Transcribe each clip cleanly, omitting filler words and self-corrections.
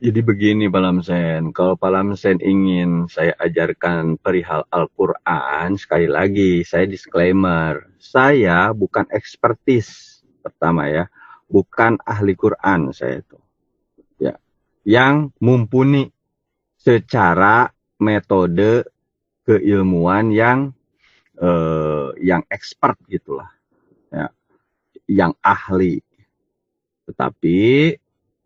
Jadi begini Pak Lamsen, kalau Pak Lamsen ingin saya ajarkan perihal Al-Quran, sekali lagi saya disclaimer, saya bukan ekspertis, pertama ya, bukan ahli Quran saya itu, ya, yang mumpuni secara metode keilmuan yang expert gitulah, ya, yang ahli. Tetapi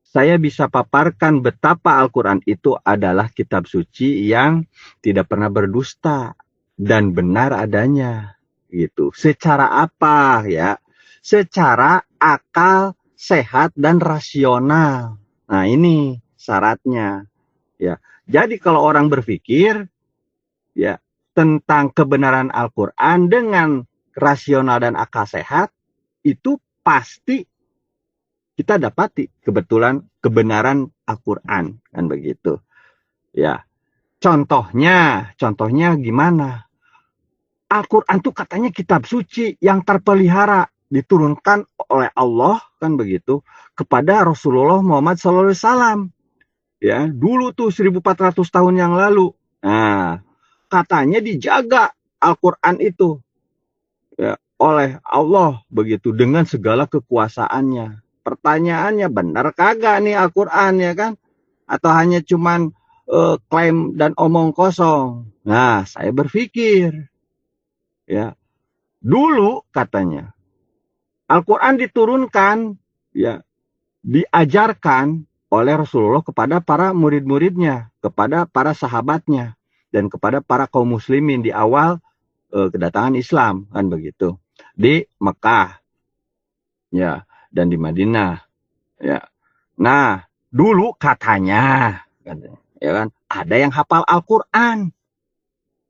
saya bisa paparkan betapa Al-Quran itu adalah kitab suci yang tidak pernah berdusta dan benar adanya. Gitu. Secara apa ya? Secara akal sehat dan rasional. Nah ini syaratnya. Ya. Jadi kalau orang berpikir ya tentang kebenaran Al-Quran dengan rasional dan akal sehat, itu pasti kita dapati kebetulan kebenaran Al-Quran, kan begitu. Ya, contohnya gimana? Al-Quran tuh katanya kitab suci yang terpelihara, diturunkan oleh Allah, kan begitu, kepada Rasulullah Muhammad SAW. Ya, dulu tuh 1400 tahun yang lalu. Nah, katanya dijaga Al-Quran itu ya, oleh Allah begitu dengan segala kekuasaannya. Pertanyaannya, benar kagak nih Al-Quran ya kan? Atau hanya cuman klaim dan omong kosong? Nah, saya berpikir ya, dulu katanya Al-Quran diturunkan ya, diajarkan oleh Rasulullah kepada para murid-muridnya, kepada para sahabatnya, dan kepada para kaum muslimin di awal kedatangan Islam, kan begitu. Di Mekah ya, dan di Madinah ya. Nah, dulu katanya ya kan, ada yang hafal Al-Qur'an.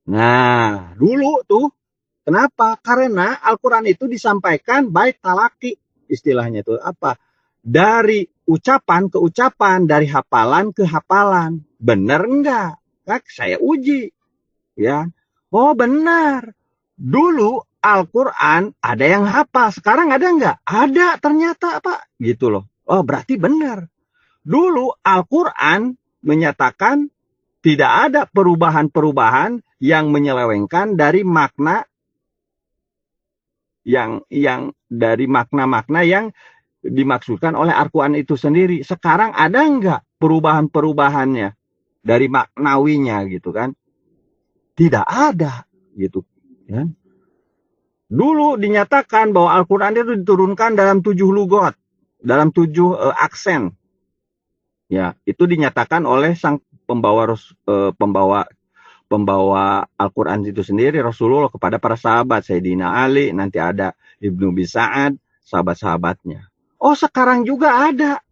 Nah, dulu tuh kenapa? Karena Al-Qur'an itu disampaikan baik talaki, istilahnya itu apa? Dari ucapan ke ucapan, dari hafalan ke hafalan. Benar enggak? Nah, saya uji ya. Oh, benar. Dulu Al-Quran ada yang hafal, sekarang ada nggak? Ada ternyata Pak, gitu loh. Oh berarti benar. Dulu Al-Quran menyatakan tidak ada perubahan-perubahan yang menyelewengkan dari makna yang dari makna-makna yang dimaksudkan oleh Al-Quran itu sendiri. Sekarang ada nggak perubahan-perubahannya dari maknawinya gitu kan? Tidak ada gitu kan? Dulu dinyatakan bahwa Al-Quran itu diturunkan dalam 7 lugot, dalam 7 aksen. Ya, itu dinyatakan oleh sang pembawa Al-Quran itu sendiri, Rasulullah, kepada para sahabat, Sayyidina Ali, nanti ada Ibnu Bisa'ad, sahabat-sahabatnya. Oh, sekarang juga ada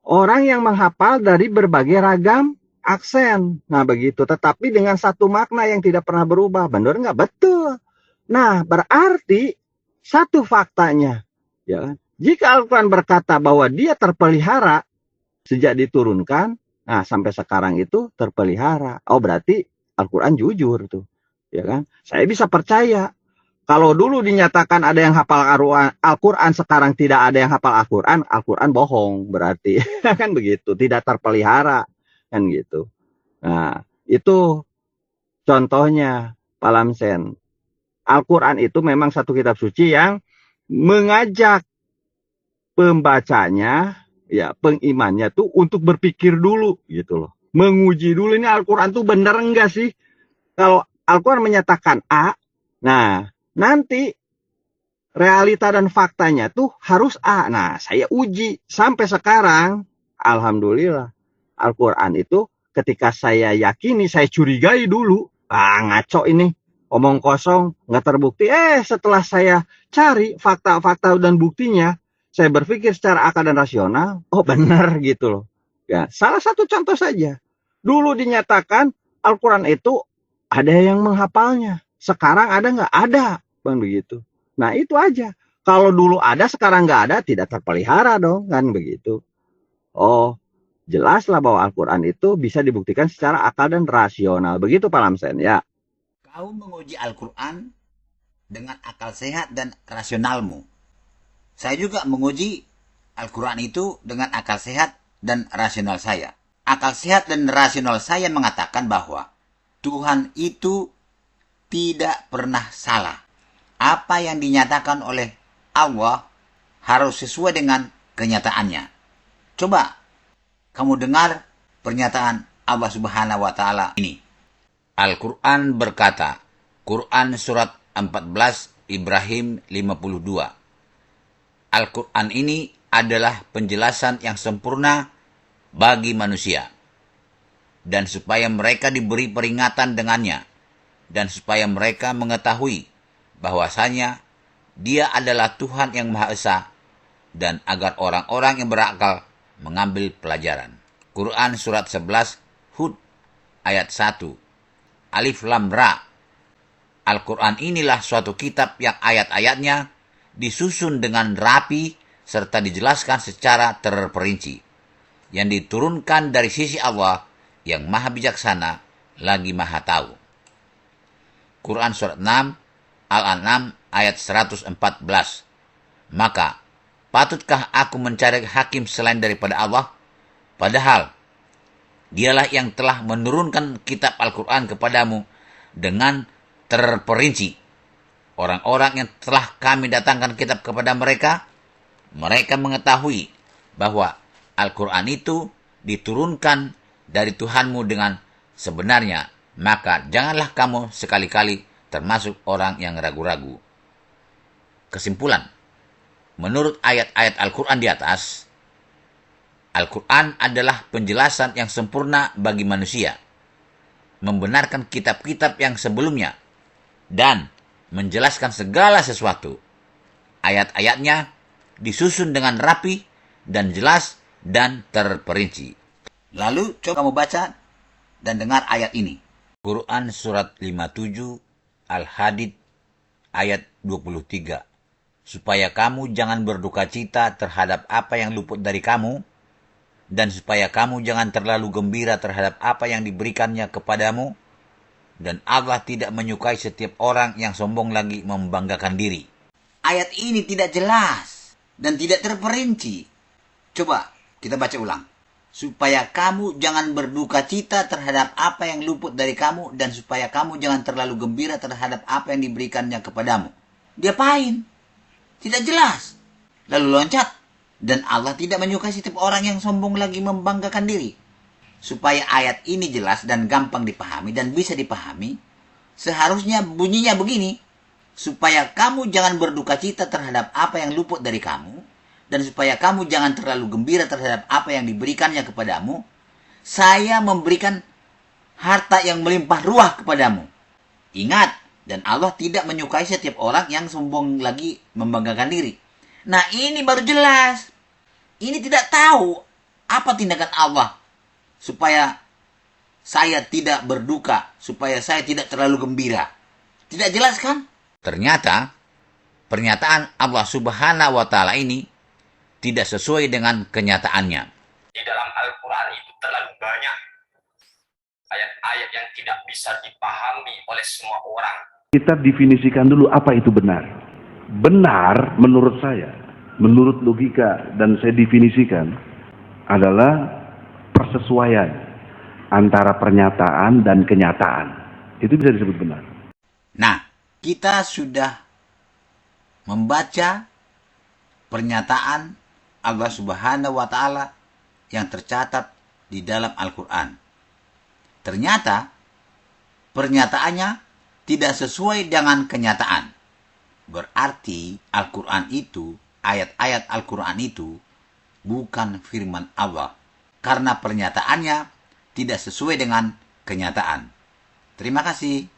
orang yang menghafal dari berbagai ragam aksen. Nah, begitu. Tetapi dengan satu makna yang tidak pernah berubah. Benar nggak? Betul. Nah, berarti satu faktanya, ya, jika Al-Quran berkata bahwa dia terpelihara sejak diturunkan, nah sampai sekarang itu terpelihara. Oh, berarti Al-Quran jujur tuh, ya kan? Saya bisa percaya. Kalau dulu dinyatakan ada yang hafal Al-Quran, sekarang tidak ada yang hafal Al-Quran, Al-Quran bohong berarti, kan begitu, tidak terpelihara, kan gitu. Nah, itu contohnya Pak Lamsen. Al-Quran itu memang satu kitab suci yang mengajak pembacanya, ya pengimannya tuh untuk berpikir dulu gitu loh. Menguji dulu ini Al-Quran tuh benar enggak sih? Kalau Al-Quran menyatakan A, nah nanti realita dan faktanya tuh harus A. Nah saya uji sampai sekarang, alhamdulillah Al-Quran itu ketika saya yakini, saya curigai dulu, ngaco ini, omong kosong, nggak terbukti. Setelah saya cari fakta-fakta dan buktinya, saya berpikir secara akal dan rasional, oh benar gitu loh. Ya, salah satu contoh saja. Dulu dinyatakan Al-Quran itu ada yang menghafalnya. Sekarang ada nggak? Ada. Bang begitu. Nah itu aja. Kalau dulu ada, sekarang nggak ada, tidak terpelihara dong. Kan begitu. Oh, jelaslah bahwa Al-Quran itu bisa dibuktikan secara akal dan rasional. Begitu Pak Lamsen ya. Kau menguji Al-Quran dengan akal sehat dan rasionalmu. Saya juga menguji Al-Quran itu dengan akal sehat dan rasional saya. Akal sehat dan rasional saya mengatakan bahwa Tuhan itu tidak pernah salah. Apa yang dinyatakan oleh Allah harus sesuai dengan kenyataannya. Coba kamu dengar pernyataan Allah Subhanahu wa Ta'ala ini. Al-Quran berkata, Quran surat 14 Ibrahim 52. Al-Quran ini adalah penjelasan yang sempurna bagi manusia, dan supaya mereka diberi peringatan dengannya, dan supaya mereka mengetahui bahwasanya Dia adalah Tuhan yang Maha Esa, dan agar orang-orang yang berakal mengambil pelajaran. Quran surat 11 Hud ayat 1. Alif Lam Ra. Al-Quran inilah suatu kitab yang ayat-ayatnya disusun dengan rapi serta dijelaskan secara terperinci, yang diturunkan dari sisi Allah yang maha bijaksana lagi maha tahu. Quran surat 6 Al-An'am ayat 114. Maka patutkah aku mencari hakim selain daripada Allah, padahal Dialah yang telah menurunkan kitab Al-Quran kepadamu dengan terperinci. Orang-orang yang telah kami datangkan kitab kepada mereka, mereka mengetahui bahwa Al-Quran itu diturunkan dari Tuhanmu dengan sebenarnya, maka janganlah kamu sekali-kali termasuk orang yang ragu-ragu. Kesimpulan, menurut ayat-ayat Al-Quran di atas, Al-Quran adalah penjelasan yang sempurna bagi manusia, membenarkan kitab-kitab yang sebelumnya, dan menjelaskan segala sesuatu. Ayat-ayatnya disusun dengan rapi dan jelas dan terperinci. Lalu coba kamu baca dan dengar ayat ini. Quran surat 57 Al-Hadid ayat 23. Supaya kamu jangan berduka cita terhadap apa yang luput dari kamu, dan supaya kamu jangan terlalu gembira terhadap apa yang diberikannya kepadamu, dan Allah tidak menyukai setiap orang yang sombong lagi membanggakan diri. Ayat ini tidak jelas dan tidak terperinci. Coba kita baca ulang. Supaya kamu jangan berduka cita terhadap apa yang luput dari kamu, dan supaya kamu jangan terlalu gembira terhadap apa yang diberikannya kepadamu. Diapain? Tidak jelas. Lalu loncat. Dan Allah tidak menyukai setiap orang yang sombong lagi membanggakan diri. Supaya ayat ini jelas dan gampang dipahami dan bisa dipahami, seharusnya bunyinya begini. Supaya kamu jangan berduka cita terhadap apa yang luput dari kamu, dan supaya kamu jangan terlalu gembira terhadap apa yang diberikannya kepadamu, saya memberikan harta yang melimpah ruah kepadamu. Ingat, dan Allah tidak menyukai setiap orang yang sombong lagi membanggakan diri. Nah, ini baru jelas. Ini tidak tahu apa tindakan Allah supaya saya tidak berduka, supaya saya tidak terlalu gembira. Tidak jelas kan? Ternyata pernyataan Allah Subhanahu wa Ta'ala ini tidak sesuai dengan kenyataannya. Di dalam Al-Quran itu terlalu banyak ayat-ayat yang tidak bisa dipahami oleh semua orang. Kita definisikan dulu apa itu benar. Benar menurut saya, menurut logika dan saya definisikan adalah persesuaian antara pernyataan dan kenyataan. Itu bisa disebut benar. Nah, kita sudah membaca pernyataan Allah Subhanahu wa Ta'ala yang tercatat di dalam Al-Quran. Ternyata pernyataannya tidak sesuai dengan kenyataan. Berarti Al-Quran itu, ayat-ayat Al-Quran itu bukan firman Allah, karena pernyataannya tidak sesuai dengan kenyataan. Terima kasih.